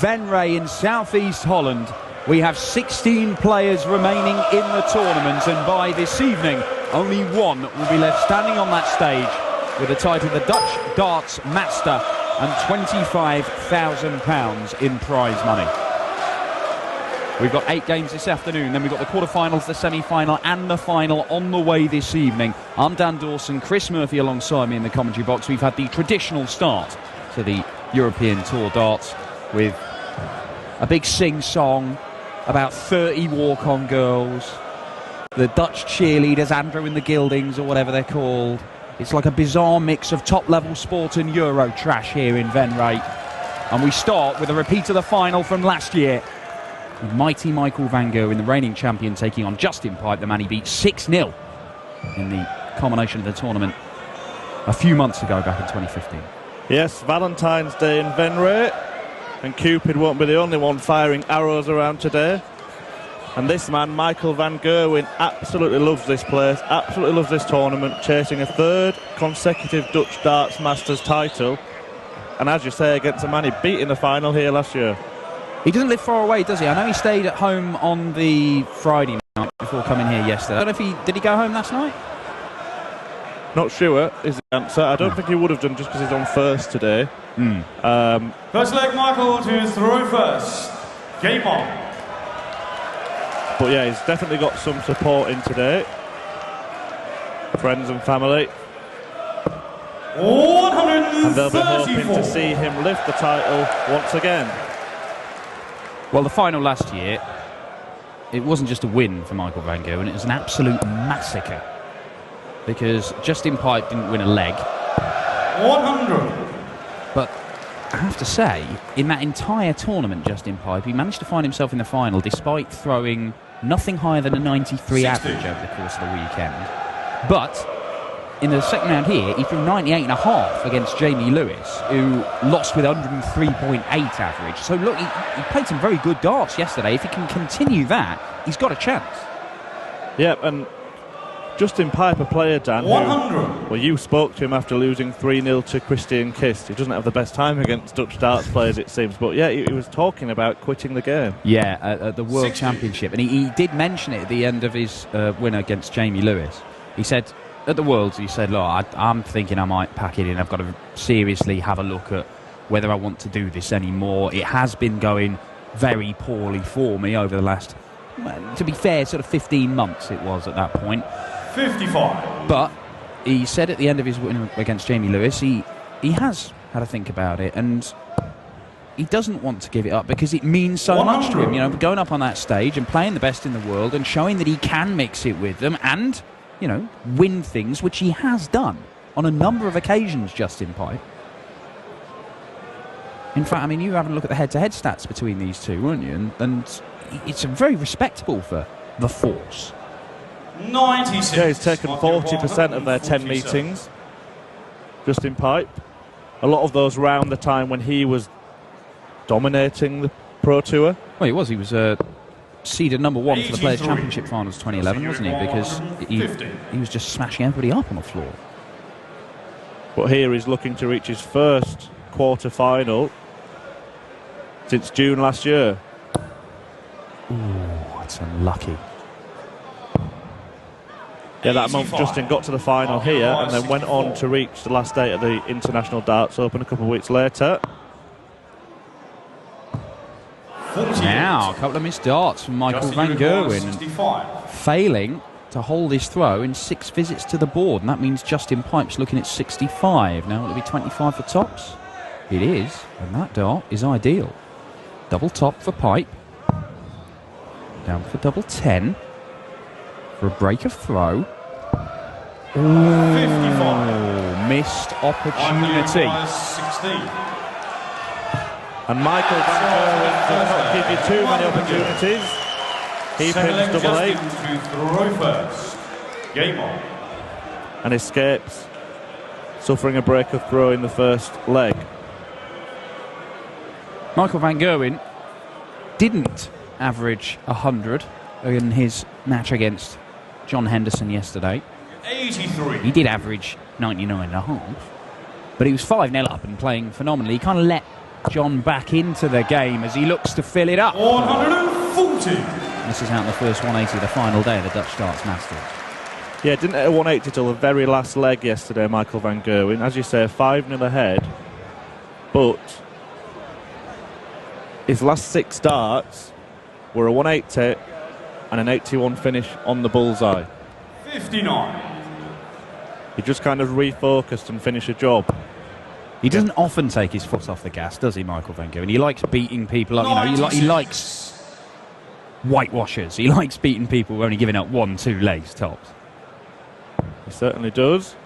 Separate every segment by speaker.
Speaker 1: Venray in southeast Holland. We have 16 players remaining in the tournament, and by this evening only one will be left standing on that stage with the title the Dutch Darts Master and £25,000 in prize money. We've got 8 games this afternoon, then we've got the quarterfinals, the semi-final and the final on the way this evening. I'm Dan Dawson, Chris Murphy alongside me in the commentary box. We've had the traditional start to the European Tour darts with a big sing-song, about 30 walk-on girls, the Dutch cheerleaders, Andrew and the Gildings or whatever they're called. It's like a bizarre mix of top-level sport and Euro trash here in Venray. And we start with a repeat of the final from last year, with mighty Michael van Gerwen, the reigning champion, taking on Justin Pipe, the man he beat 6-0 in the culmination of the tournament a few months ago, back in 2015.
Speaker 2: Yes, Valentine's Day in Venray, and Cupid won't be the only one firing arrows around today. And this man, Michael van Gerwen, absolutely loves this place, absolutely loves this tournament, chasing a 3rd consecutive Dutch Darts Masters title. And as you say, against a man he beat in the final here last year.
Speaker 1: He doesn't live far away, does he? I know he stayed at home on the Friday night before coming here yesterday. I don't know if did he go home last night?
Speaker 2: Not sure is the answer. I don't think he would have done just because he's on first today.
Speaker 3: First leg, Michael to throw first. Game on.
Speaker 2: But yeah, he's definitely got some support in today. Friends and family.
Speaker 3: 134.
Speaker 2: And they'll be hoping to see him lift the title once again.
Speaker 1: Well, the final last year, it wasn't just a win for Michael van Gerwen, it was an absolute massacre. Because Justin Pipe didn't win a leg.
Speaker 3: 100.
Speaker 1: But I have to say, in that entire tournament, Justin Pipe, he managed to find himself in the final despite throwing nothing higher than a 93 average over the course of the weekend. But in the second round here, he threw 98.5 against Jamie Lewis, who lost with 103.8 average. So look, he played some very good darts yesterday. If he can continue that, he's got a chance.
Speaker 2: Yep, and Justin Pipe, a player, Dan,
Speaker 3: 100.
Speaker 2: Well, you spoke to him after losing 3-0 to Christian Kist. He doesn't have the best time against Dutch darts players, it seems. But yeah, he was talking about quitting the game.
Speaker 1: Yeah, at the World Championship. And he did mention it at the end of his win against Jamie Lewis. He said, at the Worlds, he said, look, I'm thinking I might pack it in. I've got to seriously have a look at whether I want to do this anymore. It has been going very poorly for me over the last, to be fair, sort of 15 months it was at that point.
Speaker 3: 55.
Speaker 1: But he said at the end of his win against Jamie Lewis, he has had a think about it, and he doesn't want to give it up because it means so much to him. You know, going up on that stage and playing the best in the world and showing that he can mix it with them and, you know, win things, which he has done on a number of occasions, Justin Pipe. In fact, I mean, you have a look at the head-to-head stats between these two, weren't you? And it's very respectable for the force.
Speaker 3: 96.
Speaker 2: Yeah, he's taken 40% of their 10 meetings, Justin Pipe. A lot of those round the time when he was dominating the Pro Tour.
Speaker 1: Well, he was seeded number 1 for the Players' Championship Finals 2011, wasn't he? Because he was just smashing everybody up on the floor.
Speaker 2: But here he's looking to reach his first quarter-final since June last year.
Speaker 1: Ooh, that's unlucky.
Speaker 2: Yeah, that month Justin got to the final here and then went on to reach the last day at the International Darts Open a couple of weeks later.
Speaker 1: Now, a couple of missed darts from Michael van Gerwen, failing to hold his throw in 6 visits to the board, and that means Justin Pipe's looking at 65. Now, will it be 25 for tops? It is, and that dart is ideal. Double top for Pipe. Down for double 10. For a break of throw. Ooh,
Speaker 3: 55.
Speaker 1: Missed opportunity.
Speaker 2: And Michael van Gerwen does not give you too many opportunities. He pins double 8.
Speaker 3: Throw first. Game on.
Speaker 2: And escapes, suffering a break of throw in the first leg.
Speaker 1: Michael van Gerwen didn't average 100 in his match against John Henderson yesterday.
Speaker 3: 83.
Speaker 1: He did average 99.5, but he was 5-0 up and playing phenomenally. He kind of let John back into the game as he looks to fill it up.
Speaker 3: 140.
Speaker 1: This is out in the first 180 of the final day of the Dutch Darts Masters.
Speaker 2: Yeah, didn't hit a 180 till the very last leg yesterday, Michael van Gerwen. As you say, 5-0 ahead. But his last 6 darts were a 180 and an 81 finish on the bullseye.
Speaker 3: 59.
Speaker 2: He just kind of refocused and finished a job.
Speaker 1: He doesn't often take his foot off the gas, does he, Michael van Gerwen? He likes beating people up. You know, he likes whitewashers. He likes beating people who are only giving up 1-2 legs tops.
Speaker 2: He certainly does.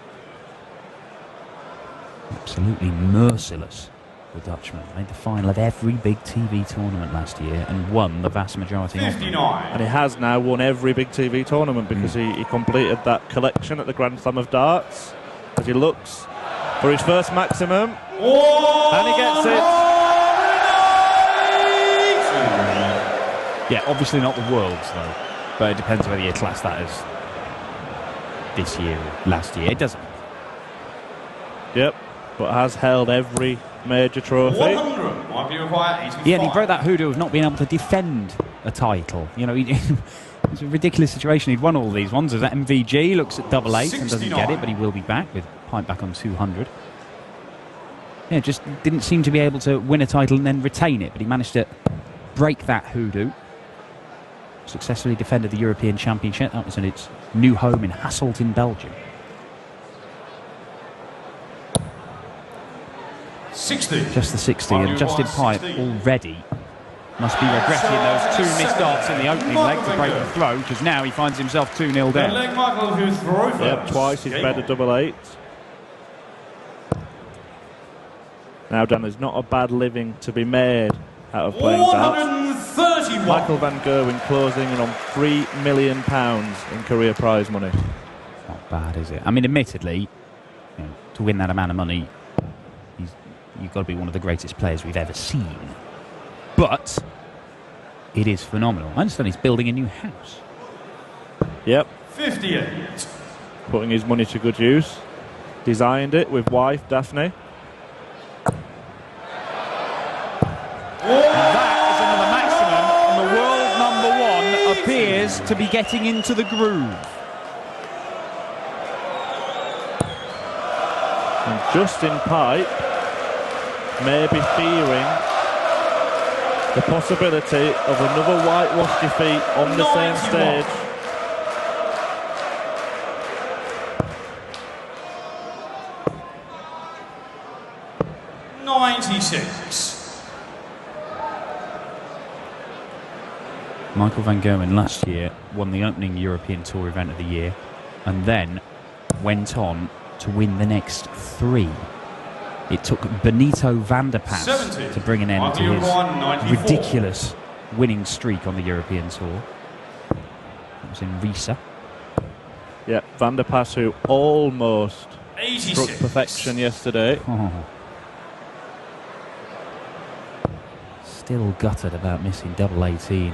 Speaker 1: Absolutely merciless, the Dutchman. Made the final of every big TV tournament last year and won the vast majority of them.
Speaker 3: 59.
Speaker 2: And he has now won every big TV tournament because he completed that collection at the Grand Slam of Darts. As he looks for his first maximum. And he gets it.
Speaker 1: Yeah, obviously not the world's, though. But it depends whether you class that as this year or last year. It doesn't.
Speaker 2: Yep, but has held every major trophy.
Speaker 3: 100. Might be required 85.
Speaker 1: Yeah, and he broke that hoodoo of not being able to defend a title. You know, it's a ridiculous situation. He'd won all these ones. As at MVG, looks at double 8 and doesn't get it, but he will be back with Pint back on 200. Yeah, just didn't seem to be able to win a title and then retain it, but he managed to break that hoodoo. Successfully defended the European Championship. That was in its new home in Hasselt in Belgium.
Speaker 3: 60.
Speaker 1: Just the 60, and Justin Pipe already must be regretting those 2 missed darts in the opening leg to break the throw, because now he finds himself 2-0 down.
Speaker 3: Leg Michael, who throw first.
Speaker 2: Yep, twice he's bet a double 8. Now, Dan, there's not a bad living to be made out of playing darts.
Speaker 3: 131.
Speaker 2: Michael van Gerwen closing in on £3 million in career prize money.
Speaker 1: Not bad, is it? I mean, admittedly, you know, to win that amount of money, you've got to be one of the greatest players we've ever seen. But it is phenomenal. I understand he's building a new house.
Speaker 2: Yep.
Speaker 3: 58.
Speaker 2: Putting his money to good use. Designed it with wife Daphne.
Speaker 1: And that is another maximum, and the world #1 appears to be getting into the groove.
Speaker 2: And Justin Pipe may be fearing the possibility of another whitewash defeat on the same stage.
Speaker 1: Michael van Gerwen last year won the opening European Tour event of the year and then went on to win the next 3. It took Benito van der Pas to bring an end to his ridiculous winning streak on the European Tour. That was in Riesa.
Speaker 2: Yeah, Van der Pas, who almost
Speaker 3: 86.
Speaker 2: struck perfection yesterday.
Speaker 1: Oh. Still gutted about missing double 18.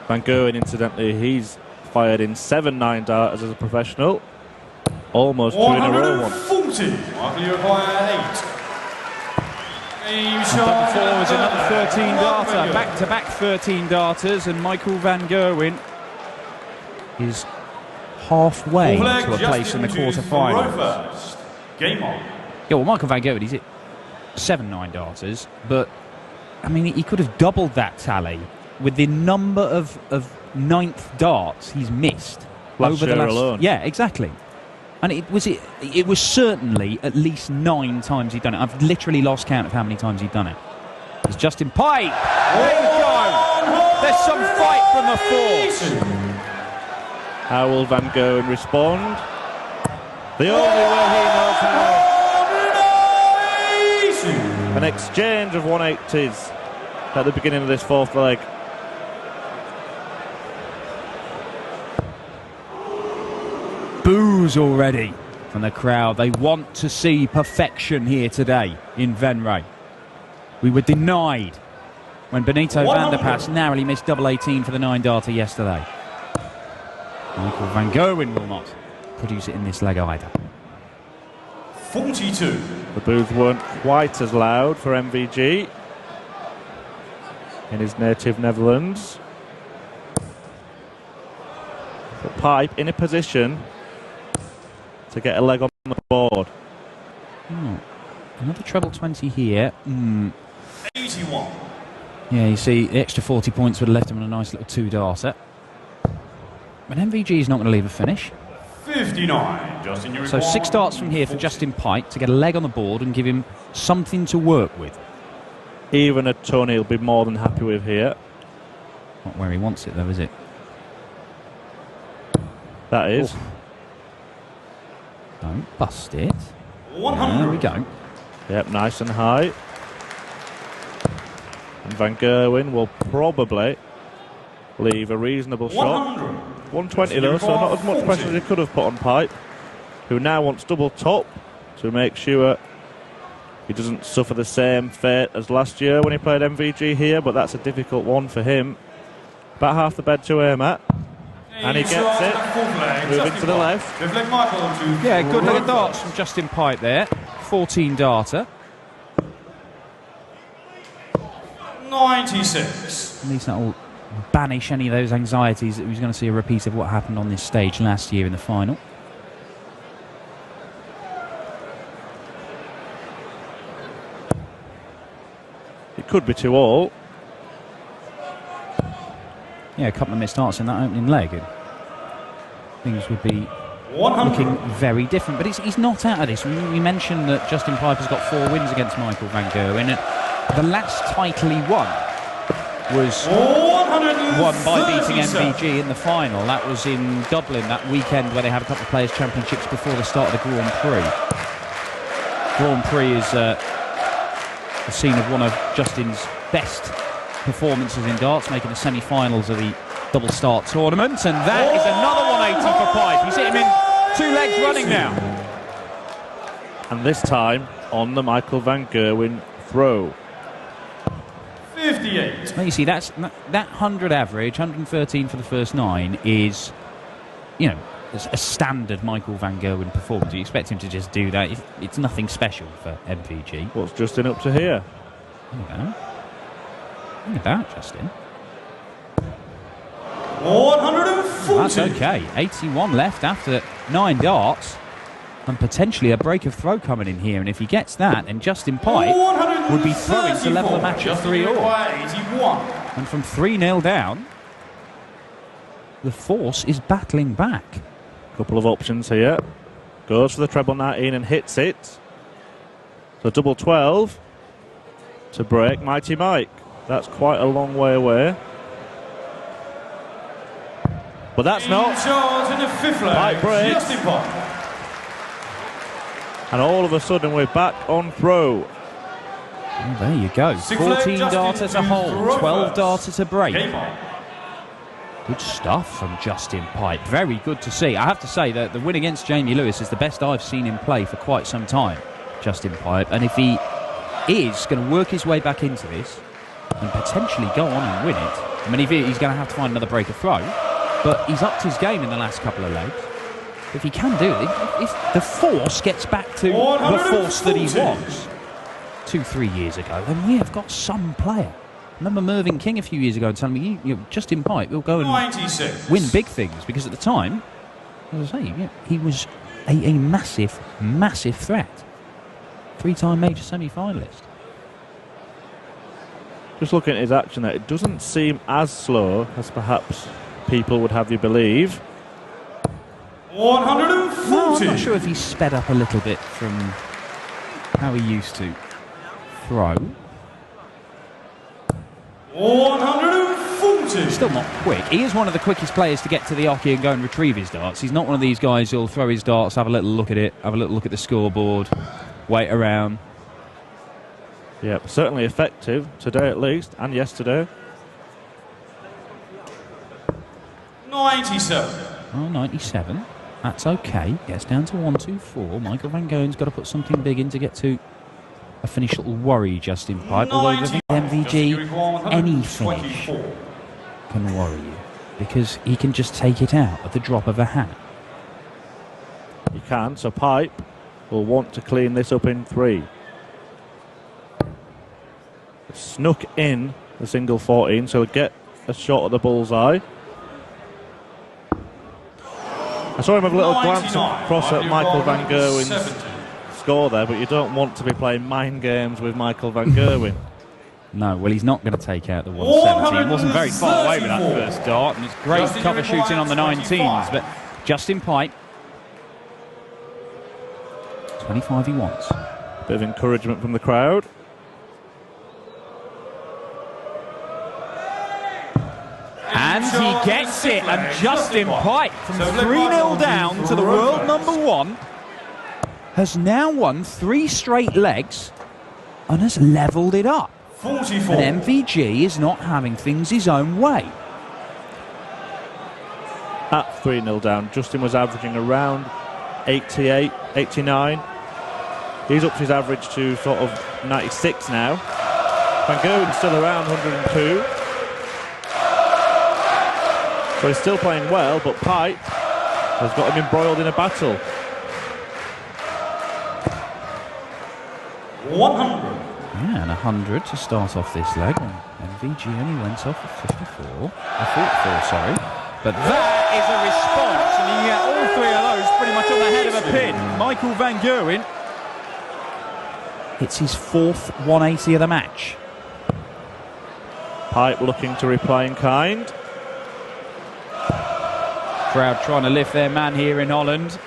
Speaker 2: Van Gerwen, incidentally, he's fired in 7 9-darters as a professional. Almost 2 in a row.
Speaker 3: 140. Michael, you require 8.
Speaker 1: And that before was another 13 darter, back-to-back 13 darters, and Michael van Gerwen is halfway to a place in the quarter-finals.
Speaker 3: Game on.
Speaker 1: Yeah, well, Michael van Gerwen, he's hit 7 9-darters, but I mean, he could have doubled that tally with the number of 9th darts he's missed over the last
Speaker 2: alone.
Speaker 1: Yeah, exactly. And it was certainly at least 9 times he'd done it. I've literally lost count of how many times he'd done it. It's Justin Pipe. There you go. There's some fight from the force.
Speaker 2: How will Van Gerwen respond? The only way he knows how. An exchange of 180s at the beginning of this 4th leg.
Speaker 1: Boos already from the crowd. They want to see perfection here today in Venray. We were denied when Benito van der Pas narrowly missed double 18 for the 9-darter yesterday. Michael van Gerwen will not produce it in this leg either.
Speaker 3: 42.
Speaker 2: The boos weren't quite as loud for MVG in his native Netherlands. But Pipe in a position to get a leg on the board.
Speaker 1: Another treble 20 here.
Speaker 3: 81.
Speaker 1: Yeah, you see, the extra 40 points would have left him on a nice little two-darter. But MVG is not going to leave a finish.
Speaker 3: 59. Justin, you
Speaker 1: So 6 darts from here for Justin Pike to get a leg on the board and give him something to work with.
Speaker 2: Even a Tony will be more than happy with here.
Speaker 1: Not where he wants it, though, is it?
Speaker 2: That is.
Speaker 1: Oh. Don't bust it.
Speaker 3: 100.
Speaker 1: There we go.
Speaker 2: Yep, nice and high. And Van Gerwen will probably leave a reasonable shot. 120 though, so not as much pressure as he could have put on Pipe, who now wants double top to make sure he doesn't suffer the same fate as last year when he played MVG here, but that's a difficult one for him. About half the bed to aim at. And he gets it. Moving to the left.
Speaker 1: Yeah, good leg of darts from Justin Pipe there. 14 darter.
Speaker 3: 96.
Speaker 1: At least that'll banish any of those anxieties that he was going to see a repeat of what happened on this stage last year in the final.
Speaker 2: It could be 2-all.
Speaker 1: Yeah, a couple of missed darts in that opening leg, and things would be
Speaker 3: 100.
Speaker 1: looking very different. But he's not out of this. We mentioned that Justin Piper's got 4 wins against Michael Van Gerwen, and the last title he won was won by beating MVG in the final. That was in Dublin that weekend where they had a couple of Players' Championships before the start of the Grand Prix. Grand Prix is the scene of one of Justin's best performances in darts, making the semi-finals of the double start tournament, and that is another 180 for Pipe. He's hit him in 2 legs running now.
Speaker 2: And this time on the Michael Van Gerwen throw.
Speaker 3: 58.
Speaker 1: Well, you see, that 100 average, 113 for the first 9 is, you know, a standard Michael Van Gerwen performance. You expect him to just do that. It's nothing special for MVG.
Speaker 2: What's Justin up to here?
Speaker 1: There you go. Look at that, Justin.
Speaker 3: 140.
Speaker 1: That's okay. 81 left after 9 darts. And potentially a break of throw coming in here. And if he gets that, then Justin Pipe would be throwing to level the match at 3-all. And from 3-0 down, the force is battling back.
Speaker 2: Couple of options here. Goes for the treble 19 and hits it. So double 12 to break Mighty Mike. That's quite a long way away. But that's not. Mike breaks. And all of a sudden we're back on throw.
Speaker 1: Oh, there you go. 14 darter to hold, 12 darter to break. Good stuff from Justin Pipe. Very good to see. I have to say that the win against Jamie Lewis is the best I've seen him play for quite some time, Justin Pipe. And if he is going to work his way back into this and potentially go on and win it, I mean, he's going to have to find another break of throw, but he's upped his game in the last couple of legs. If he can do it, if the force gets back to the force that he was 2-3 years ago, then we have got some player. I remember Mervyn King a few years ago telling me, you know, Justin Pipe will go and
Speaker 3: 96.
Speaker 1: win big things, because at the time, as I say, yeah, he was a massive, massive threat. 3-time major semi-finalist.
Speaker 2: Just looking at his action there, it doesn't seem as slow as perhaps people would have you believe.
Speaker 3: 140.
Speaker 1: No, I'm not sure if he's sped up a little bit from how he used to throw.
Speaker 3: 140.
Speaker 1: Still not quick. He is one of the quickest players to get to the hockey and go and retrieve his darts. He's not one of these guys who'll throw his darts, have a little look at it, have a little look at the scoreboard, wait around.
Speaker 2: Yep, certainly effective today at least, and yesterday.
Speaker 3: 97.
Speaker 1: Oh, 97. That's okay. Gets down to 1-2-4. Michael Van Gerwen's got to put something big in to get to a finish that'll worry Justin Pipe. Although with MVG, any finish can worry you, because he can just take it out at the drop of a hat.
Speaker 2: He can, so Pipe will want to clean this up in 3. Snuck in the single 14, so he'll get a shot at the bullseye. I saw him have a little glance across at Michael van Gerwen's score there, but you don't want to be playing mind games with Michael van Gerwen.
Speaker 1: No, well, he's not going to take out the 170. He wasn't very far away with that first dart, and it's great cover shooting on the 19s, but Justin Pipe, 25 he wants.
Speaker 2: Bit of encouragement from the crowd.
Speaker 1: And he gets it, and Justin Pipe, from 3-0 down to the world #1, has now won 3 straight legs and has levelled it up.
Speaker 3: 44.
Speaker 1: And MVG is not having things his own way.
Speaker 2: At 3-0 down, Justin was averaging around 88, 89. He's up to his average to sort of 96 now. Van Gerwen's still around 102. So he's still playing well, but Pipe has got him embroiled in a battle.
Speaker 3: 100.
Speaker 1: Yeah, and 100 to start off this leg. And MVG only went off at 44. 44, sorry. But that is a response, and you get all 3 of those pretty much on the head of a pin. Michael van Gerwen hits his 4th 180 of the match.
Speaker 2: Pipe looking to reply in kind.
Speaker 1: Crowd trying to lift their man here in Holland.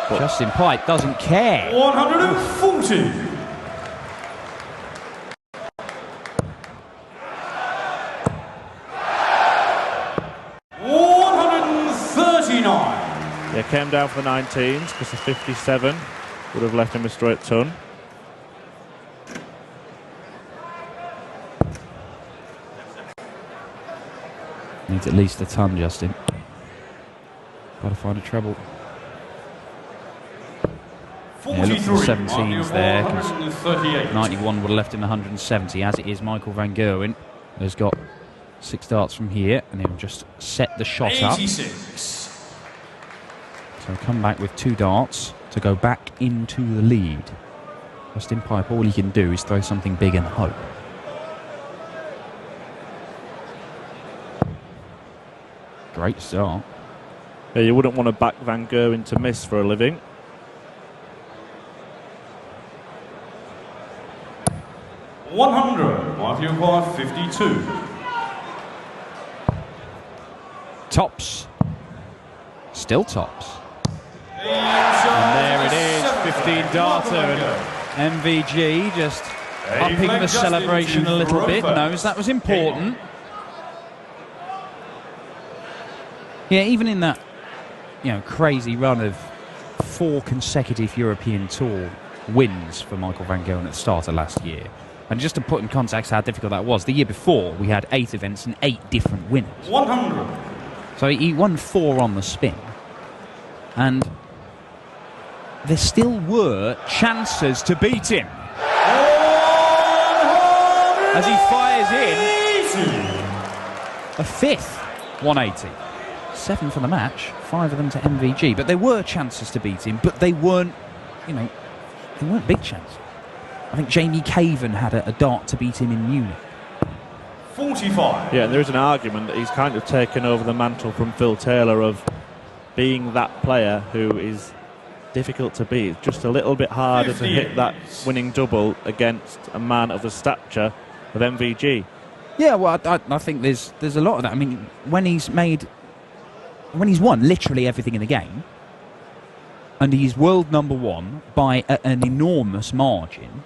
Speaker 1: But Justin Pipe doesn't care.
Speaker 3: 140.
Speaker 2: Yeah, came down for the 19s because the 57 would have left him a straight ton.
Speaker 1: Needs at least a ton, Justin. Got to find a treble. Yeah, look for the 17s there, because 91 would have left him 170. As it is, Michael van Gerwen has got 6 darts from here, and he'll just set the shot
Speaker 3: 86.
Speaker 1: up. So come back with 2 darts to go back into the lead. Justin Pipe, all he can do is throw something big and hope. Great start.
Speaker 2: Yeah, you wouldn't want to back Van Gerwen to miss for a living.
Speaker 3: $100, 52.
Speaker 1: Tops. Still tops.
Speaker 3: And
Speaker 1: there it is, 15 darter, and MVG just upping the celebration a little bit, knows that was important. Yeah, even in that, crazy run of 4 consecutive European Tour wins for Michael van Gerwen at the start of last year. And just to put in context how difficult that was, the year before we had 8 events and 8 different winners.
Speaker 3: 100.
Speaker 1: So he won 4 on the spin. And there still were chances to beat him. As he fires in a 5th 180. 7 for the match, 5 of them to MVG. But there were chances to beat him, but they weren't, they weren't big chances. I think Jamie Caven had a dart to beat him in Munich.
Speaker 3: 45.
Speaker 2: Yeah, and there is an argument that he's kind of taken over the mantle from Phil Taylor of being that player who is difficult to beat. It's just a little bit harder to hit that winning double against a man of the stature of MVG.
Speaker 1: Yeah, well, I think there's a lot of that. I mean, when he's won literally everything in the game, and he's world #1 by an enormous margin,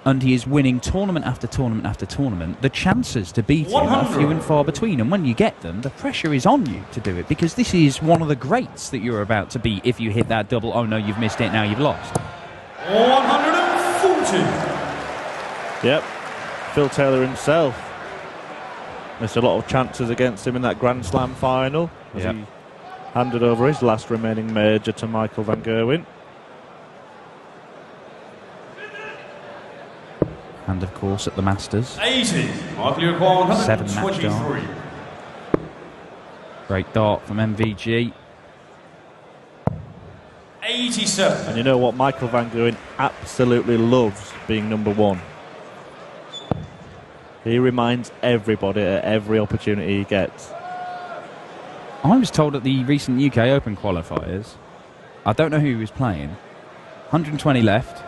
Speaker 1: and he is winning tournament after tournament after tournament, the chances to beat him are few and far between. And when you get them, the pressure is on you to do it, because this is one of the greats that you're about to beat. If you hit that double, oh no, you've missed it, now you've lost.
Speaker 3: 140.
Speaker 2: Yep, Phil Taylor himself missed a lot of chances against him in that Grand Slam final as he handed over his last remaining major to Michael van Gerwen.
Speaker 1: And of course at the Masters,
Speaker 3: 80.
Speaker 1: 7 match dart. Great dart from MVG.
Speaker 3: 82. 87.
Speaker 2: And you know what? Michael van Gerwen absolutely loves being number 1. He reminds everybody at every opportunity he gets.
Speaker 1: I was told at the recent UK Open qualifiers, I don't know who he was playing, 120 left,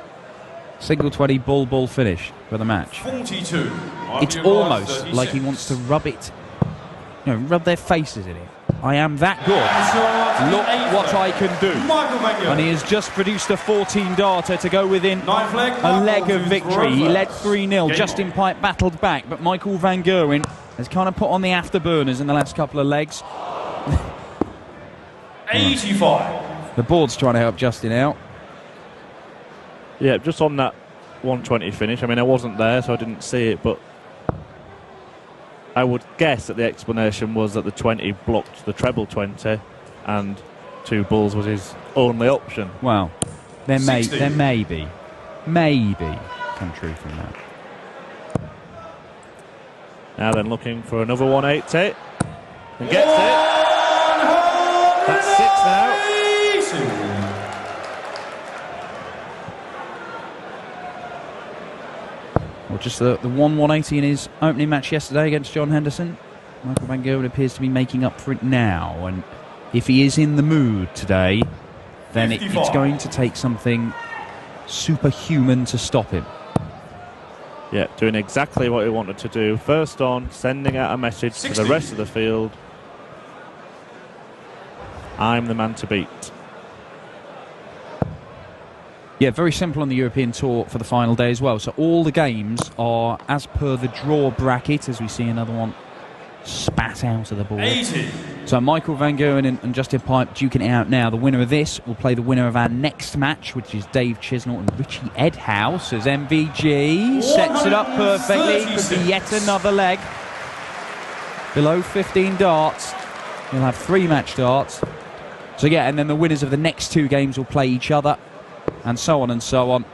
Speaker 1: single 20 ball finish for the match.
Speaker 3: 42.
Speaker 1: It's almost like he wants to rub their faces in it. I am that good. Look what I can do. And he has just produced a 14-darter to go within a leg of victory. He led 3-0. Justin Pipe battled back, but Michael van Gerwen has kind of put on the afterburners in the last couple of legs.
Speaker 3: 85.
Speaker 1: The board's trying to help Justin out.
Speaker 2: Yeah, just on that 120 finish. I mean, I wasn't there, so I didn't see it, but I would guess that the explanation was that the 20 blocked the treble 20 and 2 balls was his only option.
Speaker 1: Well, there may be some truth in that.
Speaker 2: Now then, looking for another 180 and gets it. That's 6 now.
Speaker 1: Well, just the 180 in his opening match yesterday against John Henderson. Michael van Gerwen appears to be making up for it now, and if he is in the mood today, then it's going to take something superhuman to stop him.
Speaker 2: Yeah, doing exactly what he wanted to do. First on, sending out a message 60 to the rest of the field. I'm the man to beat.
Speaker 1: Yeah, very simple on the European Tour for the final day as well. So all the games are as per the draw bracket, as we see another one spat out of the board.
Speaker 3: 80.
Speaker 1: So Michael van Gerwen and Justin Pipe duking it out now. The winner of this will play the winner of our next match, which is Dave Chisnall and Richie Edhouse, as MVG sets it up perfectly. Could be yet another leg. Below 15 darts. He'll have 3 match darts. So yeah, and then the winners of the next 2 games will play each other, and so on and so on.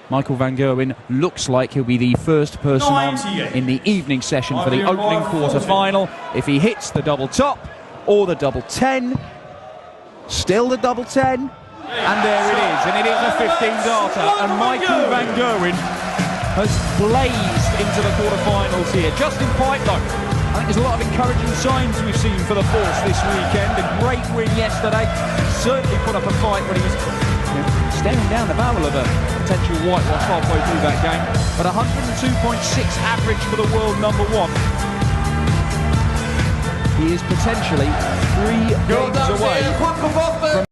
Speaker 1: Michael van Gerwen looks like he'll be the first person on in the evening session for the opening quarter-final. If he hits the double top or the double 10, still the double 10, and there it is, and it is a 15-darter, and Michael van Gerwen has blazed into the quarter-finals here. Justin Pipe, though, I think there's a lot of encouraging signs we've seen for the Force this weekend. A great win yesterday. He certainly put up a fight when he was staring down the barrel of a potential whitewash halfway through that game. But 102.6 average for the world number 1. He is potentially 3 games away from